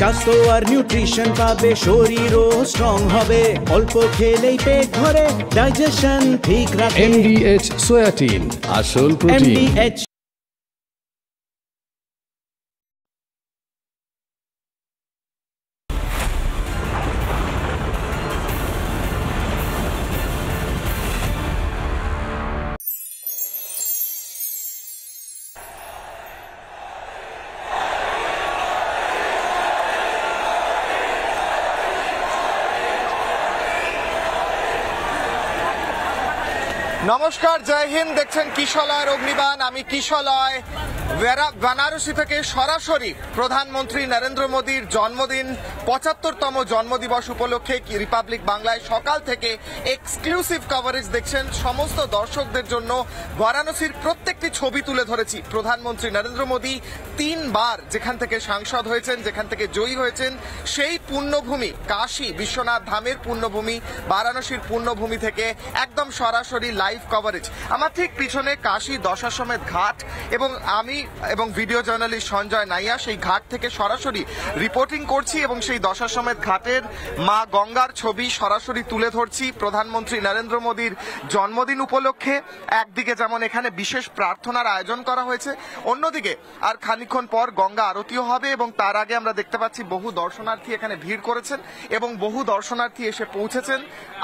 স্বাস্থ্য আর নিউট্রিশন পাবে, শরীরও স্ট্রং হবে, অল্প খেলেই পেট ভরে ডাইজেশন ঠিক রাখে। MDH সোয়াটিন, আসল প্রোটিন। MDH নমস্কার, জয় হিন্দ। দেখছেন কিশলয়ের অগ্নিবাণ। আমি কিশলয় বেনারসি থেকে সরাসরি প্রধানমন্ত্রী নরেন্দ্র মোদীর জন্মদিন ৭৫তম জন্মদিবস উপলক্ষে রিপাবলিক বাংলায় সকাল থেকে এক্সক্লুসিভ কভারেজ দেখছেন। সমস্ত দর্শকদের জন্য বারাণসীর প্রত্যেকটি ছবি তুলে ধরেছি। প্রধানমন্ত্রী নরেন্দ্র মোদী ৩ বার যেখান থেকে সাংসদ হয়েছেন, যেখান থেকে জয়ী হয়েছেন, সেই পুণ্যভূমি কাশী বিশ্বনাথ ধামের পুণ্যভূমি বারাণসীর পুণ্যভূমি থেকে একদম সরাসরি লাইভ কভারেজ। আমার ঠিক পিছনে কাশী দশাশ্বমেধ ঘাট এবং ভিডিও জার্নালিস্ট সঞ্জয় নাইয়া সেই ঘাট থেকে সরাসরি রিপোর্টিং করছি এবং সেই দশাশ্বমেধ ঘাটের মা গঙ্গার ছবি সরাসরি তুলে ধরছি প্রধানমন্ত্রী নরেন্দ্র মোদীর জন্মদিন উপলক্ষে। একদিকে যেমন এখানে বিশেষ প্রার্থনার আয়োজন করা হয়েছে, অন্যদিকে আর খানিকক্ষণ পর গঙ্গা আরতিও হবে এবং তার আগে আমরা দেখতে পাচ্ছি বহু দর্শনার্থী এখানে ভিড় করেছেন এবং বহু দর্শনার্থী এসে পৌঁছেছেন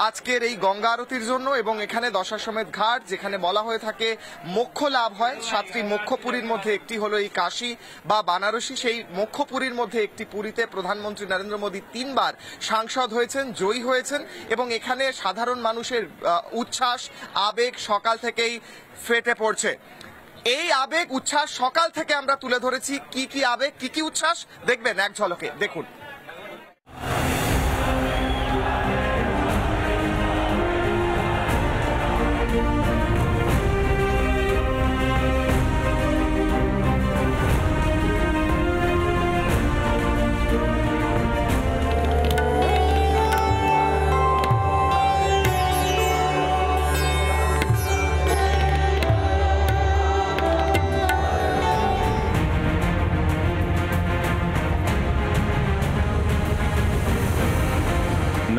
আজকের এই গঙ্গা আরতির জন্য। এবং এখানে দশাশ্বমেধ ঘাট, যেখানে বলা হয়ে থাকে মোক্ষ লাভ হয়, 7টি মোক্ষপুরীর মধ্যে একটি হলো এই কাশী বা বানারসি। সেই মোক্ষপুরীর মধ্যে একটি পুরীতে প্রধানমন্ত্রী নরেন্দ্র মোদী 3 বার সাংসদ হয়েছেন, জয়ী হয়েছেন এবং এখানে সাধারণ মানুষের উচ্ছ্বাস আবেগ সকাল থেকেই ফেটে পড়ছে। এই আবেগ উচ্ছ্বাস সকাল থেকে আমরা তুলে ধরেছি। কি কি আবেগ, কি কি উচ্ছ্বাস দেখবেন এক ঝলকে, দেখুন।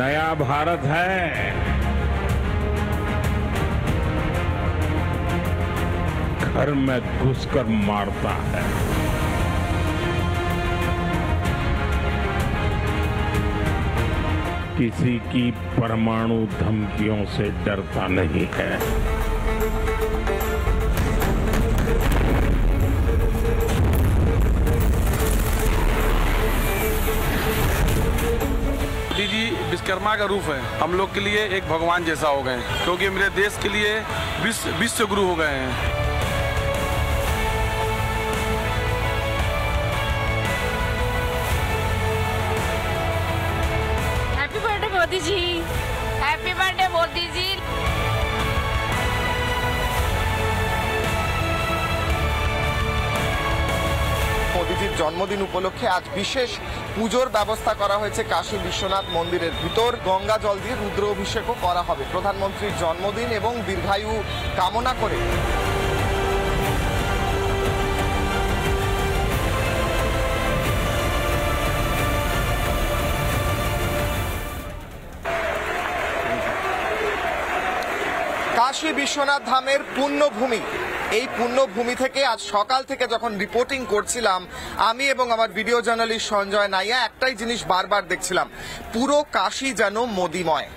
नया भारत है, घर में घुसकर मारता है। किसी की परमाणु धमकियों से डरता नहीं है। जी विश्वकर्मा का रूप है, हम लोग के लिए एक भगवान जैसा हो गए, क्योंकि मेरे देश के लिए विश्व गुरु हो गए हैं। Happy birthday Modi ji, happy birthday Modi ji. মোদীজির জন্মদিন উপলক্ষে আজ বিশেষ পুজোর ব্যবস্থা করা হয়েছে কাশী বিশ্বনাথ মন্দিরের ভিতর। গঙ্গা জল দিয়ে রুদ্র অভিষেকও করা হবে প্রধানমন্ত্রীর জন্মদিন এবং দীর্ঘায়ু কামনা করে। কাশী বিশ্বনাথ ধামের পুণ্যভূমি, এই পুণ্যভূমি থেকে আজ সকাল থেকে যখন রিপোর্টিং করছিলাম আমি এবং আমার ভিডিও জার্নালিস্ট সঞ্জয় নাইয়া, একটাই জিনিস বারবার দেখছিলাম, পুরো কাশী যেন মোদীময়।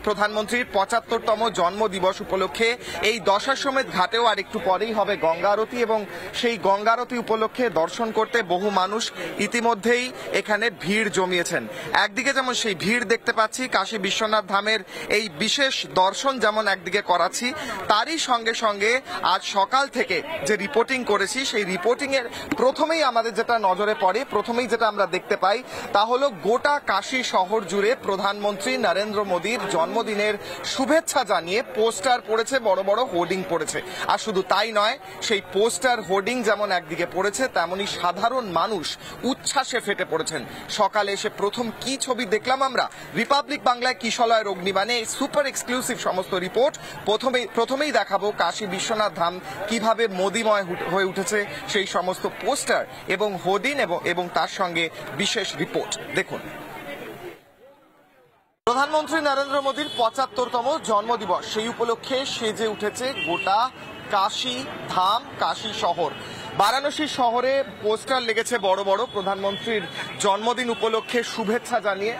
প্রধানমন্ত্রীর ৭৫তম জন্মদিবস উপলক্ষে এই দশাশ্বমেধ ঘাটেও আর একটু পরেই হবে গঙ্গা আরতি এবং সেই গঙ্গা আরতি উপলক্ষে দর্শন করতে বহু মানুষ ইতিমধ্যেই এখানে ভিড় জমিয়েছেন। একদিকে যেমন সেই ভিড় দেখতে পাচ্ছি, কাশী বিশ্বনাথ ধামের এই বিশেষ দর্শন যেমন একদিকে করাচ্ছি, তারই সঙ্গে সঙ্গে আজ সকাল থেকে যে রিপোর্টিং করেছি সেই রিপোর্টিং এর প্রথমেই আমাদের যেটা নজরে পড়ে, প্রথমেই যেটা আমরা দেখতে পাই তা হলো গোটা কাশী শহর জুড়ে প্রধানমন্ত্রী নরেন্দ্র মোদীর জন্মদিনের শুভেচ্ছা জানিয়ে পোস্টার পড়েছে, বড় বড় হোর্ডিং পড়েছে। আর শুধু তাই নয়, সেই পোস্টার হোর্ডিং যেমন একদিকে পড়েছে, তেমনি সাধারণ মানুষ উচ্ছ্বাসে ফেটে পড়েছেন। সকালে এসে প্রথম কি ছবি দেখলাম আমরা, রিপাবলিক বাংলায় কিশলয়ের অগ্নিবাণে সুপার এক্সক্লুসিভ সমস্ত রিপোর্ট। প্রথমেই দেখাবো কাশী বিশ্বনাথ ধাম কিভাবে মোদিময় হয়ে উঠেছে, সেই সমস্ত পোস্টার এবং হোর্ডিং এবং তার সঙ্গে বিশেষ রিপোর্ট দেখুন। প্রধানমন্ত্রী নরেন্দ্র মোদীর ৭৫তম জন্মদিবস, সেই উপলক্ষে সেজে উঠেছে গোটা কাশী ধাম, কাশী শহর। বারাণসী শহরে পোস্টার লেগেছে বড় বড়, প্রধানমন্ত্রীর জন্মদিন উপলক্ষে শুভেচ্ছা জানিয়ে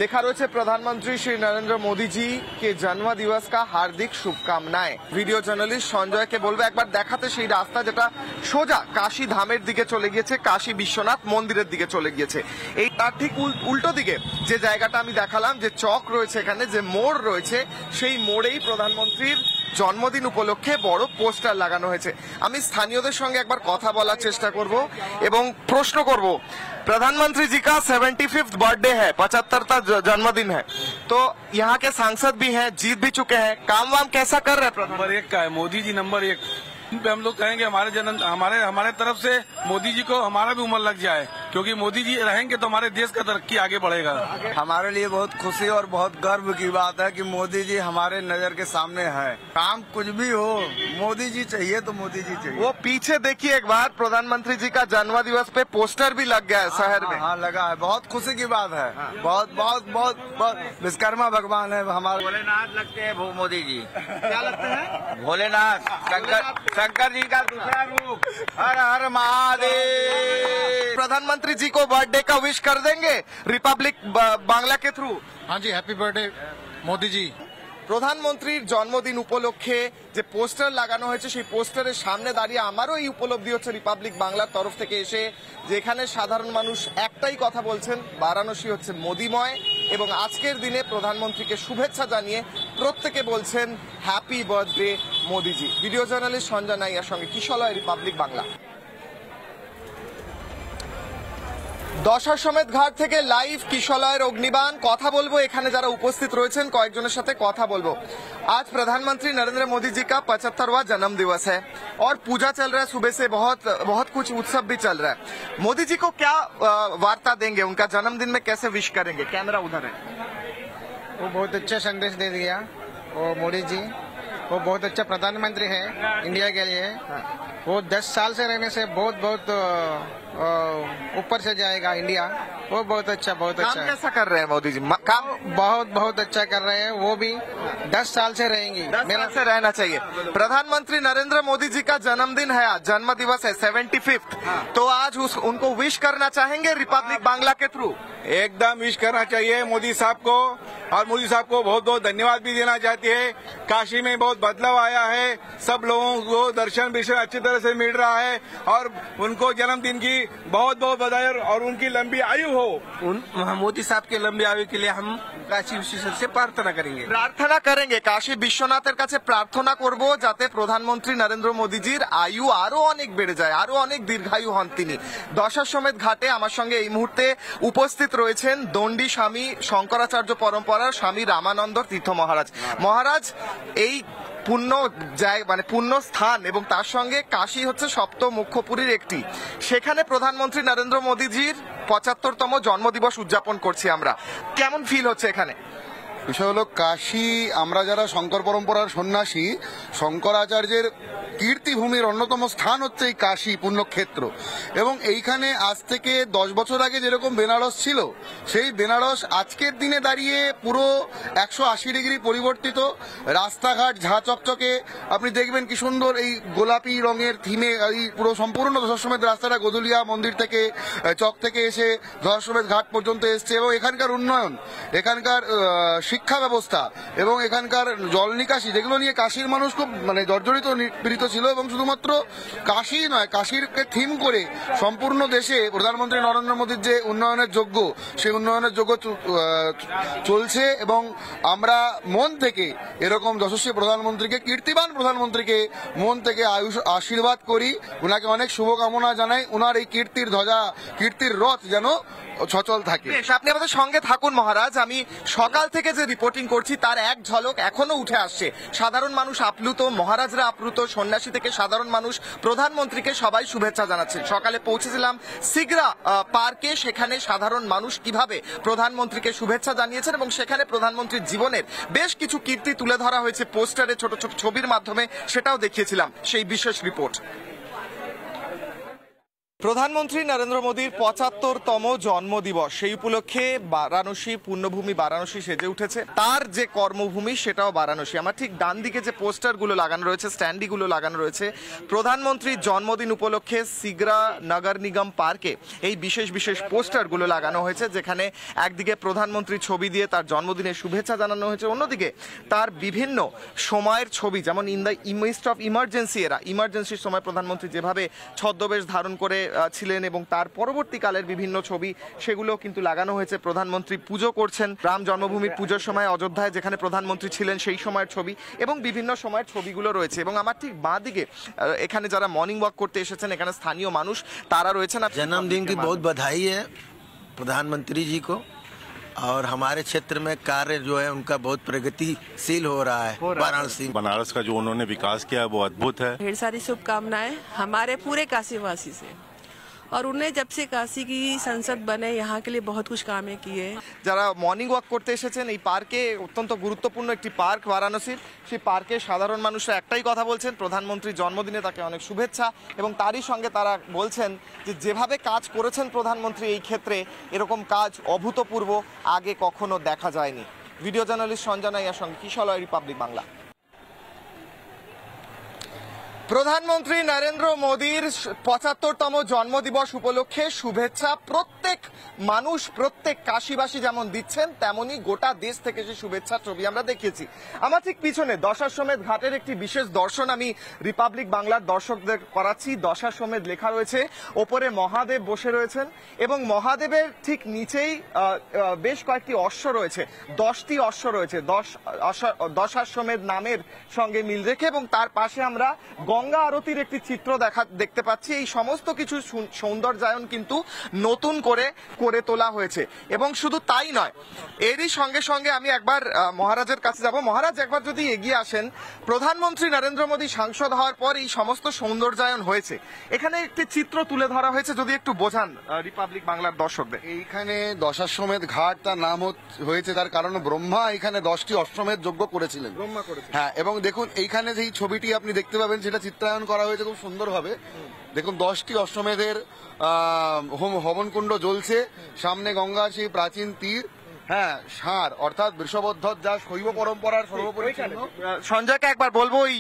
লেখা রয়েছে প্রধানমন্ত্রী শ্রী নরেন্দ্র মোदी जी के जन्म दिवस का हार्दिक शुभकामनाएं। ভিডিও জার্নালিস্ট সঞ্জয়কে বলবো একবার দেখাতে সেই রাস্তা যেটা সোজা কাশী ধামের দিকে চলে গিয়েছে, কাশী বিশ্বনাথ মন্দিরের দিকে চলে গিয়েছে। এই তার ঠিক উল্টো দিকে যে জায়গাটা আমি দেখালাম, যে চক রয়েছে এখানে, যে মোড় রয়েছে, সেই মোড়েই প্রধানমন্ত্রীর জন্মদিন উপলক্ষে বড় পোস্টার লাগানো হয়েছে। আমি স্থানীয়দের সঙ্গে একবার কথা বলার চেষ্টা করব এবং প্রশ্ন করব, प्रधानमंत्री जी का 75th बर्थडे है, 75वां जन्मदिन है, तो यहाँ के सांसद भी हैं, जीत भी चुके हैं, काम वाम कैसा कर रहे हैं? नंबर 1 का है मोदी जी, नंबर 1 पे हम लोग कहेंगे हमारे तरफ से मोदी जी को हमारा भी उम्र लग जाए, क्योंकि मोदी जी रहेंगे तो हमारे देश का तरक्की आगे बढ़ेगा। हमारे लिए बहुत खुशी और बहुत गर्व की बात है कि मोदी जी हमारे नजर के सामने है। काम कुछ भी हो, मोदी जी चाहिए तो मोदी जी चाहिए। वो पीछे देखिए एक बार, प्रधानमंत्री जी का जन्म दिवस पे पोस्टर भी लग गया है शहर में। हाँ लगा है, बहुत खुशी की बात है। बहुत बहुत बहुत बहुत विश्वकर्मा भगवान है हमारे। भोलेनाथ लगते हैं वो मोदी जी। क्या लगता है? भोलेनाथ शंकर जी का दूसरा रूप। हर हर महादेव। प्रधानमंत्री जी को बर्थडे का विश कर देंगे रिपब्लिक बांग्ला के थ्रू? हाँ जी, हैप्पी बर्थडे मोदी जी। প্রধানমন্ত্রীর জন্মদিন উপলক্ষে যে পোস্টার লাগানো হয়েছে, সেই পোস্টারের সামনে দাঁড়িয়ে আমারও এই উপলব্ধি হচ্ছে রিপাবলিক বাংলার তরফ থেকে এসে, যেখানে সাধারণ মানুষ একটাই কথা বলছেন, বারাণসী হচ্ছে মোদিময়, এবং আজকের দিনে প্রধানমন্ত্রীকে শুভেচ্ছা জানিয়ে প্রত্যেকে বলছেন হ্যাপি বার্থডে মোদিজি। ভিডিও জার্নালিস্ট সঞ্জয় নাইয়ার সঙ্গে কিশলয়, রিপাবলিক বাংলা। দশাশ্বমেধ ঘাট থেকে লাইভ কিশলয়ের অগ্নিবাণ। কথা বলবো এখানে যারা উপস্থিত রয়েছেন কয়েকজনের সাথে কথা বলবো। आज प्रधानमंत्री नरेंद्र मोदी जी का 75वां जन्म दिवस है और पूजा चल रहा है, सुबह से बहुत कुछ उत्सव भी चल रहा है। मोदी जी को क्या वार्ता देंगे, उनका जन्मदिन में कैसे विश करेंगे? कैमरा उधर है। वो बहुत अच्छा संदेश दे दिया वो मोदी जी, वो बहुत अच्छा प्रधानमंत्री है इंडिया के लिए। वो 10 साल से रहने से बहुत ऊपर से जाएगा इंडिया। वो बहुत अच्छा काम कैसा कर रहे हैं मोदी जी? काम बहुत अच्छा कर रहे हैं। वो भी 10 साल से रहेंगी, 10 साल से रहना चाहिए। प्रधानमंत्री नरेंद्र मोदी जी का जन्मदिन है आज, जन्म दिवस है 75th, तो आज उनको विश करना चाहेंगे रिपब्लिक बांग्ला के थ्रू? एकदम विश करना चाहिए मोदी साहब को, और मोदी साहब को बहुत बहुत धन्यवाद भी देना चाहती है। काशी में बहुत बदलाव आया है, सब लोगों को दर्शन अच्छी तरह से मिल रहा है, और उनको जन्मदिन की बहुत बहुत बधाई और उनकी लंबी आयु हो। मोदी साहब के लंबी आयु के लिए हम काशी विश्वनाथ से प्रार्थना करेंगे। কাশী বিশ্বনাথের কাছে প্রার্থনা করব যাতে প্রধানমন্ত্রী নরেন্দ্র মোদীজির আয়ু আরো অনেক বেড়ে যায়, আরো অনেক দীর্ঘায়ু হন তিনি। দশাশ্বমেধ ঘাটে আমার সঙ্গে এই মুহূর্তে উপস্থিত রয়েছেন দণ্ডী স্বামী শঙ্করাচার্য পরম্পরার স্বামী রামানন্দ তীর্থ মহারাজ। মহারাজ, এই পূর্ণ স্থান এবং তার সঙ্গে কাশী হচ্ছে সপ্তম মুখ্য পুরীর একটি, সেখানে প্রধানমন্ত্রী নরেন্দ্র মোদীজির 75তম জন্মদিবস উদযাপন করছি আমরা। কেমন ফিল হচ্ছে এখানে? বিষয় হলো, কাশী, আমরা যারা শঙ্কর পরম্পরার সন্ন্যাসী, শঙ্করাচার্যের কীর্তিভূমির অন্যতম স্থান হচ্ছে এই কাশী পুণ্যক্ষেত্র, এবং এইখানে আজ থেকে 10 বছর আগে যেরকম বেনারস ছিল, সেই বেনারস আজকের দিনে দাঁড়িয়ে পুরো 180 ডিগ্রি পরিবর্তিত। রাস্তাঘাট ঝাঁ চকচকে, আপনি দেখবেন কি সুন্দর এই গোলাপি রঙের থিমে এই পুরো সম্পূর্ণ দশাশ্বমেধ রাস্তাটা গদুলিয়া মন্দির থেকে, চক থেকে এসে দশাশ্বমেধ ঘাট পর্যন্ত এসছে, এবং এখানকার উন্নয়ন, এখানকার শিক্ষা ব্যবস্থা এবং এখানকার জল নিকাশি, যেগুলো নিয়ে কাশীর মানুষ খুব জর্জরিত পীড়িত ছিল, এবং শুধুমাত্র কাশী নয়, কাশীরকে থিম করে সম্পূর্ণ দেশে প্রধানমন্ত্রী নরেন্দ্র মোদীর যে উন্নয়নের যোগ্য, সেই উন্নয়নের যোগ্য চলছে, এবং আমরা মন থেকে এরকম যশস্বী প্রধানমন্ত্রীকে, কীর্তিবান প্রধানমন্ত্রীকে মন থেকে আশীর্বাদ করি, ওনাকে অনেক শুভকামনা জানাই। ওনার এই কীর্তির ধ্বজা, কীর্তির রথ যেন সচল থাকে। বেশ, আপনি আমাদের সঙ্গে থাকুন মহারাজ। আমি সকাল থেকে যে রিপোর্টিং করছি তার এক ঝলক এখনো উঠে আসছে। সাধারণ মানুষ আপ্লুত, মহারাজরা আপ্লুত, সন্ন্যাসী থেকে সাধারণ মানুষ প্রধানমন্ত্রীকে সবাই শুভেচ্ছা জানাচ্ছেন। সকালে পৌঁছেছিলাম সিগরা পার্কে, সেখানে সাধারণ মানুষ কিভাবে প্রধানমন্ত্রীকে শুভেচ্ছা জানিয়েছেন এবং সেখানে প্রধানমন্ত্রীর জীবনের বেশ কিছু কীর্তি তুলে ধরা হয়েছে পোস্টারে, ছোট ছোট ছবির মাধ্যমে, সেটাও দেখিয়েছিলাম সেই বিশেষ রিপোর্ট। প্রধানমন্ত্রী নরেন্দ্র মোদীর ৭৫তম জন্মদিবস, সেই উপলক্ষে বারাণসী, পুণ্যভূমি বারাণসী সেজে উঠেছে। তার যে কর্মভূমি সেটাও বারাণসী। আমার ঠিক ডান দিকে যে পোস্টারগুলো লাগানো রয়েছে, স্ট্যান্ডিগুলো লাগানো রয়েছে, প্রধানমন্ত্রীর জন্মদিন উপলক্ষে সিগরা নগর নিগম পার্কে এই বিশেষ বিশেষ পোস্টারগুলো লাগানো হয়েছে, যেখানে একদিকে প্রধানমন্ত্রীর ছবি দিয়ে তার জন্মদিনের শুভেচ্ছা জানানো হয়েছে, অন্যদিকে তার বিভিন্ন সময়ের ছবি, যেমন in the midst of emergency এরা, ইমার্জেন্সির সময় প্রধানমন্ত্রী যেভাবে ছদ্মবেশ ধারণ করে ছিলেন এবং তার পরবর্তীকালের বিভিন্ন ছবি, সেগুলো কিন্তু লাগানো হয়েছে। প্রধানমন্ত্রী পুজো করছেন রাম জন্মভূমির পুজোর সময় অযোধ্যায়, যেখানে প্রধানমন্ত্রী ছিলেন সেই সময়ের ছবি এবং বিভিন্ন সময়ের ছবিগুলো রয়েছে। এবং আমার ঠিক বাঁ দিকে এখানে যারা মর্নিং ওয়াক করতে এসেছেন, এখানে স্থানীয় মানুষ তারা রয়েছেন। जन्मदिन की बहुत बधाई है प्रधानमंत्री जी को, और हमारे क्षेत्र में कार्य जो है उनका बहुत प्रगतिशील हो रहा है। वाराणसी, बनारस का जो उन्होंने विकास किया वो अद्भुत है। ढेर सारी शुभकामनाएं हमारे पूरे काशीवासी से, और उन्हें जब से काशी की संसद बने यहाँ के लिए बहुत कुछ कामें किए। যারা মর্নিং ওয়াক করতে এসেছেন এই পার্কে, অত্যন্ত গুরুত্বপূর্ণ একটি পার্ক বারাণসীর, সেই পার্কে সাধারণ মানুষরা একটাই কথা বলছেন, প্রধানমন্ত্রীর জন্মদিনে তাকে অনেক শুভেচ্ছা, এবং তারই সঙ্গে তারা বলছেন যে যেভাবে কাজ করেছেন প্রধানমন্ত্রী এই ক্ষেত্রে, এরকম কাজ অভূতপূর্ব, আগে কখনো দেখা যায়নি। ভিডিও জার্নালিস্ট সঞ্জনাইয়ার সঙ্গে কিশলয়, রিপাবলিক বাংলা। প্রধানমন্ত্রী নরেন্দ্র মোদীর ৭৫তম জন্মদিবস উপলক্ষে শুভেচ্ছা প্রত্যেক মানুষ, প্রত্যেক কাশীবাসী যেমন দিচ্ছেন, তেমনি গোটা দেশ থেকে যে শুভেচ্ছা ছবি আমরা দেখিয়েছি। আমার ঠিক পিছনে দশাশ্বমেধ ঘাটের একটি বিশেষ দর্শন আমি রিপাবলিক বাংলার দর্শকদের করাচ্ছি। দশাশ্বমেধ লেখা রয়েছে, ওপরে মহাদেব বসে রয়েছেন এবং মহাদেবের ঠিক নিচেই বেশ কয়েকটি অশ্ব রয়েছে, 10টি অশ্ব রয়েছে, দশাশ্বমেধ নামের সঙ্গে মিল রেখে, এবং তার পাশে আমরা গঙ্গা আরতির একটি চিত্র দেখতে পাচ্ছি। এই সমস্ত কিছু সৌন্দর্যায়ন কিন্তু নতুন করে তোলা হয়েছে। এবং শুধু তাই নয়, এরই সঙ্গে সঙ্গে আমি একবার মহারাজের কাছে যাব। মহারাজ, একবার যদি এগিয়ে আসেন, প্রধানমন্ত্রী নরেন্দ্র মোদী সাংসদ হওয়ার পর এই সমস্ত সৌন্দর্যায়ন হয়েছে, এখানে একটি চিত্র তুলে ধরা হয়েছে, যদি একটু বোঝান রিপাবলিক বাংলার দর্শকদের। এইখানে দশাশ্বমেধ ঘাট তার নাম হয়েছে তার কারণ ব্রহ্মা এখানে 10টি অশ্বমেধ যজ্ঞ করেছিলেন। হ্যাঁ, এবং দেখুন এইখানে যেই ছবিটি আপনি দেখতে পাবেন সেটা চিত্রায়ন করা হয়েছে খুব সুন্দরভাবে। দেখুন 10টি অশ্বমেধের হবনকুণ্ড জ্বলছে, সামনে গঙ্গার সেই প্রাচীন তীর, হ্যাঁ, ষাঁড় অর্থাৎ বৃষভধ্বজ, যা শৈব পরম্পরার সর্বোপরি। সঞ্জয়কে একবার বলবো এই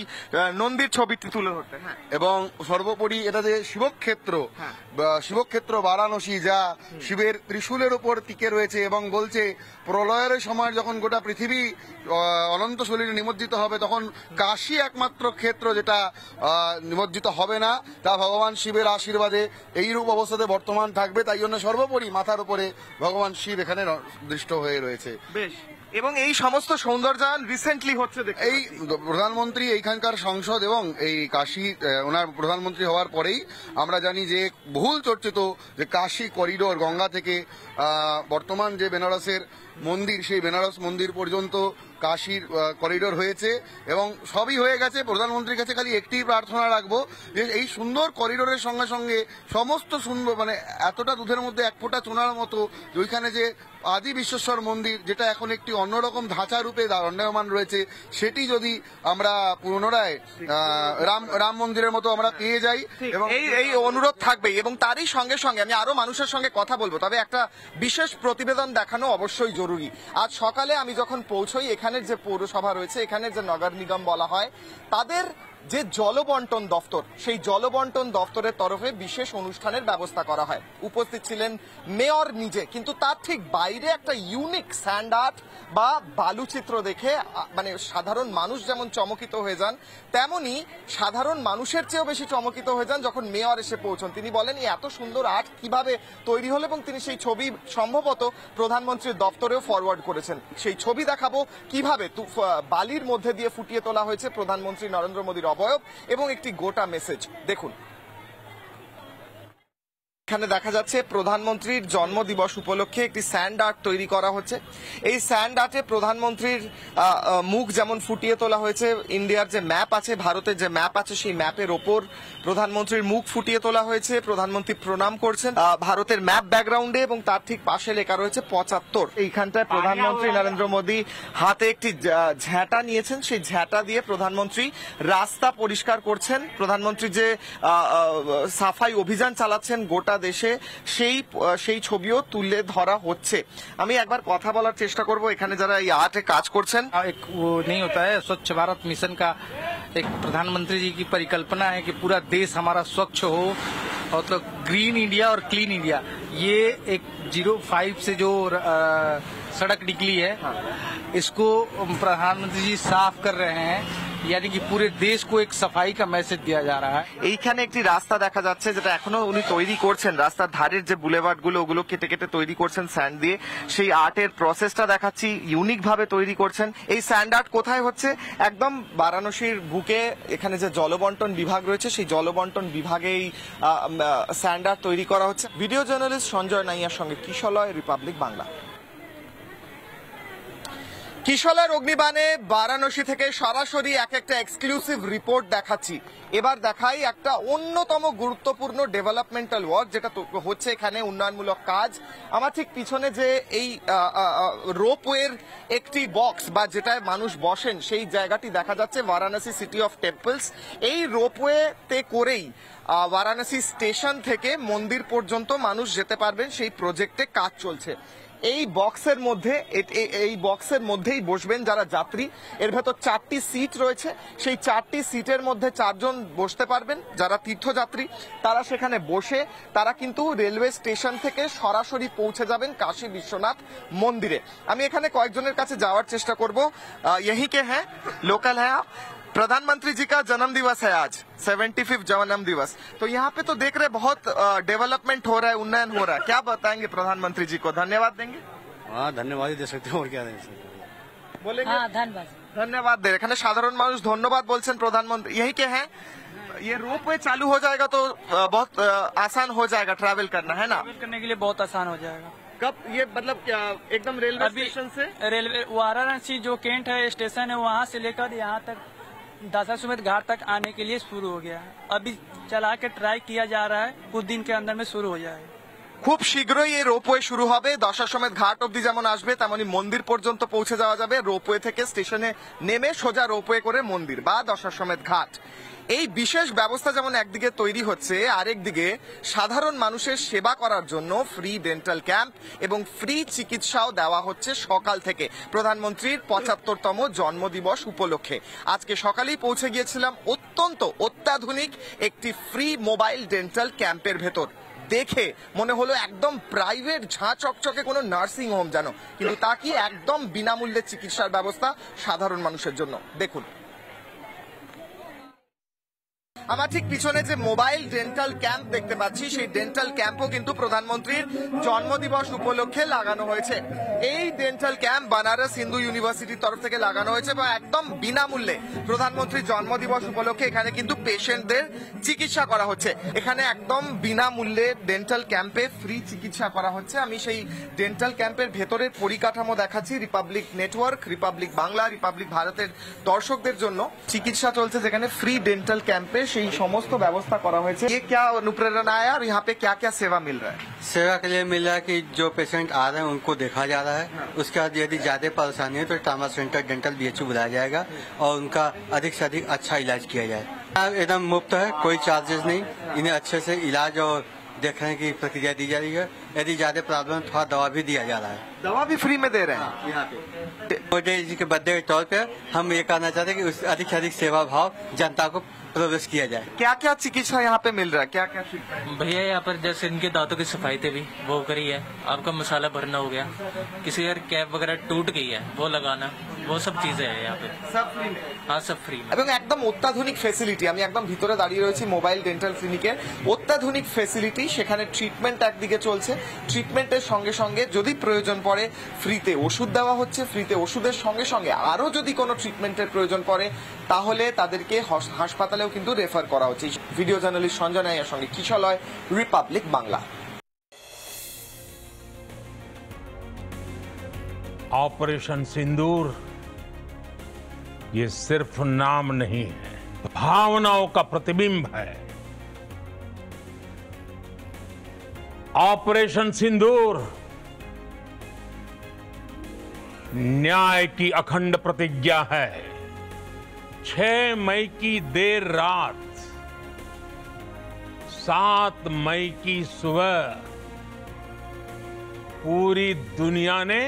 নন্দীর ছবিটি তুলে ধরতে। এবং সর্বোপরি এটা যে শিবক্ষেত্র বারাণসী, যা শিবের ত্রিশূলের উপর টিকে রয়েছে এবং বলছে প্রলয়ের সময় যখন গোটা পৃথিবী অনন্ত শরীরে নিমজ্জিত হবে, তখন কাশী একমাত্র ক্ষেত্র যেটা নিমজ্জিত হবে না, তা ভগবান শিবের আশীর্বাদে এইরূপ অবস্থাতে বর্তমান থাকবে। তাই জন্য সর্বোপরি মাথার উপরে ভগবান শিব এখানে দৃষ্ট হয়ে রয়েছে। বেশ, এবং এই সমস্ত সৌন্দর্যায়ন রিসেন্টলি হচ্ছে। এই প্রধানমন্ত্রী এইখানকার সংসদ এবং এই কাশী ওনার প্রধানমন্ত্রী হওয়ার পরেই আমরা জানি যে বহুল চর্চিত যে কাশী করিডোর, গঙ্গা থেকে বর্তমান যে বেনারসের মন্দির, সেই বেনারস মন্দির পর্যন্ত কাশীর করিডোর হয়েছে এবং সবই হয়ে গেছে। প্রধানমন্ত্রীর কাছে খালি একটি প্রার্থনা রাখবো যে এই সুন্দর করিডোরের সঙ্গে সঙ্গে সমস্ত সুন্দর, মানে এতটা দুধের মধ্যে এক ফোঁটা চুনার মতো, ওইখানে যে আদি বিশ্বেশ্বর মন্দির, যেটা এখন একটি অন্যরকম ধাঁচা রূপে দণ্ডায়মান রয়েছে, সেটি যদি আমরা পুনরায় রাম মন্দিরের মতো আমরা পেয়ে যাই, এবং এই অনুরোধ থাকবে। এবং তারই সঙ্গে সঙ্গে আমি আরো মানুষের সঙ্গে কথা বলবো, তবে একটা বিশেষ প্রতিবেদন দেখানো অবশ্যই জরুরি। আজ সকালে আমি যখন পৌঁছই, এখানের যে পৌরসভা রয়েছে, এখানের যে নগর নিগম বলা হয়, তাদের যে জলবন্টন দফতর, সেই জলবন্টন দফতরের তরফে বিশেষ অনুষ্ঠানের ব্যবস্থা করা হয়। উপস্থিত ছিলেন মেয়র নিজে, কিন্তু তার ঠিক বাইরে একটা ইউনিক স্যান্ড আর্ট বা বালুচিত্র দেখে মানে সাধারণ মানুষ যেমন চমকিত হয়ে যান, তেমনি সাধারণ মানুষের চেয়েও বেশি চমকিত হয়ে যান যখন মেয়র এসে পৌঁছন। তিনি বলেন এই এত সুন্দর আর্ট কিভাবে তৈরি হলো, এবং তিনি সেই ছবি সম্ভবত প্রধানমন্ত্রীর দপ্তরেও ফরওয়ার্ড করেছেন। সেই ছবি দেখাবো কিভাবে বালির মধ্যে দিয়ে ফুটিয়ে তোলা হয়েছে প্রধানমন্ত্রী নরেন্দ্র মোদীর অবয়ব এবং একটি গোটা মেসেজ। দেখুন। এখানে দেখা যাচ্ছে প্রধানমন্ত্রীর জন্মদিবস উপলক্ষে একটি স্যান্ড আর্ট তৈরি করা হচ্ছে। এই স্যান্ড আর্টে প্রধানমন্ত্রীর মুখ যেমন ফুটিয়ে তোলা হয়েছে, ইন্ডিয়ার যে ম্যাপ আছে, ভারতের যে ম্যাপ আছে, সেই ম্যাপের ওপর প্রধানমন্ত্রীর মুখ ফুটিয়ে তোলা হয়েছে। প্রধানমন্ত্রী প্রণাম করছেন ভারতের ম্যাপ ব্যাকগ্রাউন্ডে, এবং তার ঠিক পাশে লেখা রয়েছে 75। এইখানটায় প্রধানমন্ত্রী নরেন্দ্র মোদী হাতে একটি ঝ্যাঁটা নিয়েছেন, সেই ঝ্যাঁটা দিয়ে প্রধানমন্ত্রী রাস্তা পরিষ্কার করছেন। প্রধানমন্ত্রী যে সাফাই অভিযান চালাচ্ছেন গোটা দেশে, সেই ছবিও তুলে ধরা হচ্ছে। আমি একবার কথা বলার চেষ্টা করব এখানে যারা এই আর্টে কাজ করছেন। एक वो नहीं होता है, स्वच्छ भारत मिशन का एक प्रधानमंत्री जी की परिकल्पना है कि पूरा देश हमारा स्वच्छ हो, मतलब ग्रीन इंडिया और क्लीन इंडिया। ये एक 05 से जो सड़क निकली है, इसको प्रधानमंत्री जी साफ कर रहे हैं, यानी कि पूरे देश को एक सफाई का मैसेज दिया जा रहा है। এইখানে একটি রাস্তা দেখা যাচ্ছে যেটা এখনো উনি তৈরি করছেন। রাস্তার ধারের যে বুলেভার্ড গুলো, ওগুলো কেটে কেটে তৈরি করছেন স্যান্ড দিয়ে। সেই আর্টের প্রসেসটা দেখাচ্ছি, ইউনিক ভাবে তৈরি করছেন। এই স্যান্ড আর্ট কোথায় হচ্ছে? একদম বারাণসীর বুকে এখানে যে জলবন্টন বিভাগ রয়েছে, সেই জলবন্টন বিভাগেই স্যান্ড আর্ট তৈরি করা হচ্ছে। ভিডিও জার্নালিস্ট সঞ্জয় নাইয়ার সঙ্গে কিশলয়, রিপাবলিক বাংলা। কিশলয়ের অগ্নিবাণে বারাণসী থেকে সরাসরি একটা এক্সক্লুসিভ রিপোর্ট দেখাচ্ছি। এবার দেখাই একটা অন্যতম গুরুত্বপূর্ণ ডেভেলপমেন্টাল ওয়ার্ক যেটা হচ্ছে এখানে, উন্নয়নমূলক কাজ। আমার ঠিক পিছনে যে এই রোপওয়ের একটি বক্স বা যেটায় মানুষ বসেন, সেই জায়গাটি দেখা যাচ্ছে বারাণসী সিটি অফ টেম্পলস। এই রোপওয়েতে করেই বারাণসী স্টেশন থেকে মন্দির পর্যন্ত মানুষ যেতে পারবেন, সেই প্রজেক্টে কাজ চলছে। এই বক্সের মধ্যেই বসবেন যারা যাত্রী। এর ভেতর 4টি সিট রয়েছে, সেই 4টি সিটের মধ্যে 4 জন বসতে পারবেন যারা তীর্থযাত্রী। তারা সেখানে বসে তারা কিন্তু রেলওয়ে স্টেশন থেকে সরাসরি পৌঁছে যাবেন কাশী বিশ্বনাথ মন্দিরে। আমি এখানে কয়েকজনের কাছে যাওয়ার চেষ্টা করব। यहीं के हैं, लोकल है आप? प्रधानमंत्री जी का जन्म दिवस है आज, 75वां जन्म दिवस। तो यहाँ पे तो देख रहे बहुत डेवलपमेंट हो रहा है, उन्नयन हो रहा है। क्या बताएंगे प्रधानमंत्री जी को? धन्यवाद देंगे? हाँ, धन्यवाद ही दे सकते हैं, और क्या दे सकते हैं, बोलेंगे? हाँ, धन्यवाद। धन्यवाद दे रहे। এখানে সাধারণ মানুষ ধন্যবাদ বলছেন প্রধানমন্ত্রী। यहीं के हैं, ये रोपवे चालू हो जाएगा तो बहुत आसान हो जाएगा ट्रैवल करना, है ना? ट्रैवल करने के लिए बहुत आसान हो जाएगा। कब ये मतलब क्या एकदम रेलवे स्टेशन से? रेलवे वाराणसी जो कैंट है स्टेशन है, वहाँ से लेकर यहाँ तक दशाश्वमेध घाट तक आने के लिए शुरू हो गया है। अभी चला के ट्राई किया जा रहा है, कुछ दिन के अंदर में शुरू हो जाएगा। খুব শীঘ্রই এই রোপওয়ে শুরু হবে। দশাশ্বমেধ ঘাট অবধি যেমন আসবে, তেমনি মন্দির পর্যন্ত পৌঁছে যাওয়া যাবে। রোপওয়ে থেকে স্টেশনে নেমে সোজা রোপওয়ে করে মন্দির বা দশাশ্বমেধ ঘাট। এই বিশেষ ব্যবস্থা যেমন একদিকে তৈরি হচ্ছে, আরেকদিকে সাধারণ মানুষের সেবা করার জন্য ফ্রি ডেন্টাল ক্যাম্প এবং ফ্রি চিকিৎসাও দেওয়া হচ্ছে সকাল থেকে প্রধানমন্ত্রীর 75তম জন্মদিবস উপলক্ষে। আজকে সকালেই পৌঁছে গিয়েছিলাম অত্যাধুনিক একটি ফ্রি মোবাইল ডেন্টাল ক্যাম্পের ভেতর। দেখে মনে হলো একদম প্রাইভেট ঝাঁ চকচকে কোনো নার্সিং হোম যেন, কিন্তু তা কি একদম বিনামূল্যে চিকিৎসার ব্যবস্থা সাধারণ মানুষের জন্য। দেখুন আমার ঠিক পিছনে যে মোবাইল ডেন্টাল ক্যাম্প দেখতে পাচ্ছি, সেই ডেন্টাল ক্যাম্পও কিন্তু প্রধানমন্ত্রীর জন্মদিবস উপলক্ষে লাগানো হয়েছে। এই ডেন্টাল ক্যাম্প বানারস হিন্দু ইউনিভার্সিটির তরফ থেকে লাগানো হয়েছে এবং একদম বিনামূল্যে প্রধানমন্ত্রীর জন্মদিবস উপলক্ষে এখানে কিন্তু পেশেন্টদের চিকিৎসা করা হচ্ছে। এখানে একদম বিনামূল্যে ডেন্টাল ক্যাম্পে ফ্রি চিকিৎসা করা হচ্ছে। আমি সেই ডেন্টাল ক্যাম্পের ভেতরের পরিকাঠামো দেখাচ্ছি। Republic network, Republic Bangla, Republic ভারতের দর্শকদের জন্য চিকিৎসা চলছে, যেখানে ফ্রি ডেন্টাল ক্যাম্পে সেই সমস্ত ব্যবস্থা করা হয়েছে। ये क्या अनुप्रेरणा है और यहाँ पे क्या क्या सेवा मिल रहा है? सेवा के लिए मिल रहा है कि जो पेशेंट आ रहे हैं उनको देखा जा रहा है। उसके बाद यदि ज्यादा परेशानी है तो ट्रामा सेंटर डेंटल BHU बुलाया जाएगा और उनका अधिक से अधिक अच्छा इलाज किया जाए। एकदम मुफ्त है, कोई चार्जेस नहीं। इन्हें अच्छे से इलाज और देखने की प्रक्रिया दी जा रही है। यदि ज्यादा प्रॉब्लम थोड़ा दवा भी दिया जा रहा है। दवा भी फ्री में दे रहे हैं यहाँ पे। मोदी जी के बर्थडे के तौर पे हम ये कहना चाहते हैं कि अधिक से अधिक सेवा भाव जनता को प्रवेश किया जाए। क्या क्या चिकित्सा यहाँ पे मिल रहा है? क्या क्या भैया यहाँ पर जैसे इनके दांतों की सफाई थे भी वो करी है। आपका मसाला भरना हो गया, किसी यार कैप वगैरह टूट गई है वो लगाना, वो सब चीजें हैं यहाँ पे, सब फ्री में। हाँ सब फ्री में। এবং একদম অত্যাধুনিক ফ্যাসিলিটি, আমি একদম ভিতরে দাঁড়িয়ে রয়েছি মোবাইল ডেন্টাল ক্লিনিকের, অত্যাধুনিক ফ্যাসিলিটি। সেখানে ট্রিটমেন্ট একদিকে চলছে, ট্রিটমেন্টের সঙ্গে সঙ্গে যদি প্রয়োজন পড়ে ফ্রিতে ওষুধ দেওয়া হচ্ছে, ফ্রিতে ওষুধের সঙ্গে সঙ্গে আরো যদি কোনো ট্রিটমেন্টের প্রয়োজন পড়ে তাহলে তাদেরকে হাসপাতালেও কিন্তু রেফার করা হচ্ছে। ভিডিও জার্নালিস্ট সঞ্জয় নাইয়ার সঙ্গে কিশলয়, রিপাবলিক বাংলা। ऑपरेशन सिंदूर ये सिर्फ नाम नहीं है, भावनाओं का प्रतिबिंब है। ऑपरेशन सिंदूर न्याय की अखंड प्रतिज्ञा है। 6 मई की देर रात, 7 मई की सुबह पूरी दुनिया ने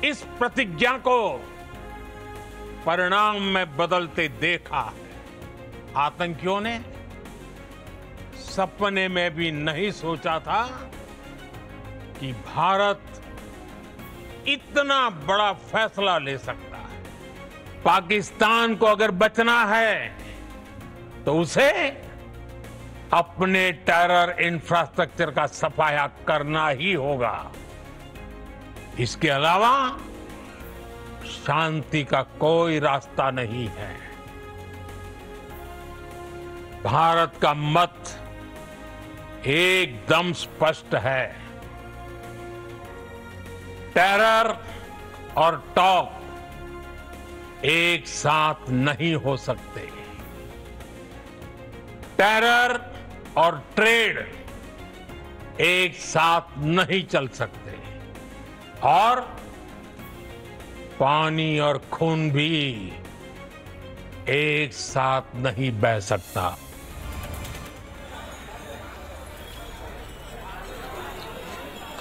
इस प्रतिज्ञा को परिणाम में बदलते देखा। आतंकियों ने सपने में भी नहीं सोचा था कि भारत इतना बड़ा फैसला ले सकता है। पाकिस्तान को अगर बचना है तो उसे अपने टेरर इंफ्रास्ट्रक्चर का सफाया करना ही होगा। इसके अलावा शांति का कोई रास्ता नहीं है। भारत का मत एकदम स्पष्ट है। टेरर और टॉक एक साथ नहीं हो सकते। टेरर और ट्रेड एक साथ नहीं चल सकते, और पानी और खून भी एक साथ नहीं बह सकता।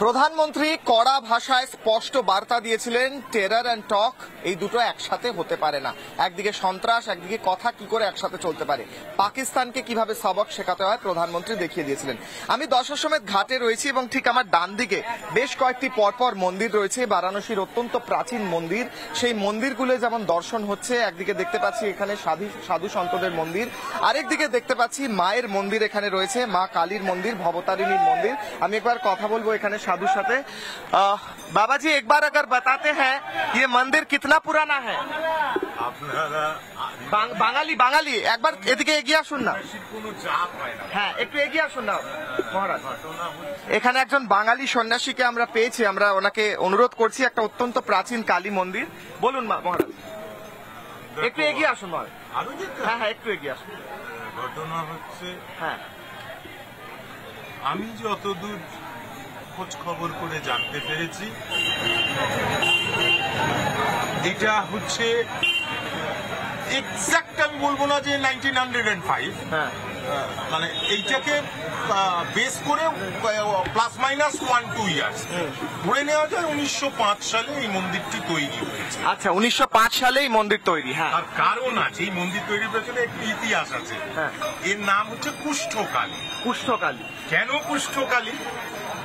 প্রধানমন্ত্রী কড়া ভাষায় স্পষ্ট বার্তা দিয়েছিলেন, টেরর এন্ড টক এই দুটো একসাথে হতে পারে না। একদিকে সন্ত্রাস, একদিকে কথা কি করে একসাথে চলতে পারে, পাকিস্তানকে কিভাবে সবক শেখাতে হয় প্রধানমন্ত্রী দেখিয়ে দিয়েছিলেন। আমি দশাশ্বমেধ ঘাটে রয়েছি এবং ঠিক আমার ডান দিকে বেশ কয়েকটি পরপর মন্দির রয়েছে, বারাণসীর অত্যন্ত প্রাচীন মন্দির। সেই মন্দিরগুলো যেমন দর্শন হচ্ছে, একদিকে দেখতে পাচ্ছি এখানে সাধু সন্তদের মন্দির, আরেকদিকে দেখতে পাচ্ছি মায়ের মন্দির এখানে রয়েছে, মা কালীর মন্দির, ভবতারিণীর মন্দির। আমি একবার কথা বলবো এখানে সাধুর সাথে। बाबा जी एक बार अगर बताते हैं ये मंदिर कितना पुराना है? বাঙালি বাঙালি একবার এদিকে এগিয়ে আসুন না। হ্যাঁ একটু এগিয়ে আসুন না মহারাজ। এখানে একজন বাঙালি সন্ন্যাসীকে আমরা পেয়েছি, আমরা ওনাকে অনুরোধ করছি। একটা অত্যন্ত প্রাচীন কালী মন্দির, বলুন মহারাজ একটু এগিয়ে আসুন মহারাজ। হ্যাঁ হ্যাঁ একটু এগিয়ে আসুন। ঘটনা হচ্ছে, হ্যাঁ আমি যতদূর খোঁজ খবর করে জানতে পেরেছি, এটা হচ্ছে এক্সাক্ট আমি বলবো না যে 1905, মানে এইটাকে বেস করে প্লাস মাইনাস 1-2 ইয়ার্স ধরে নেওয়া যায় 1905 সালে এই মন্দিরটি তৈরি হয়েছে। আচ্ছা 1905 সালে এই মন্দির তৈরি। হ্যাঁ আর কারণ আছে, এই মন্দির তৈরির পেছনে একটি ইতিহাস আছে। এর নাম হচ্ছে কুষ্ঠকালী। কুষ্ঠকালী কেন কুষ্ঠকালী?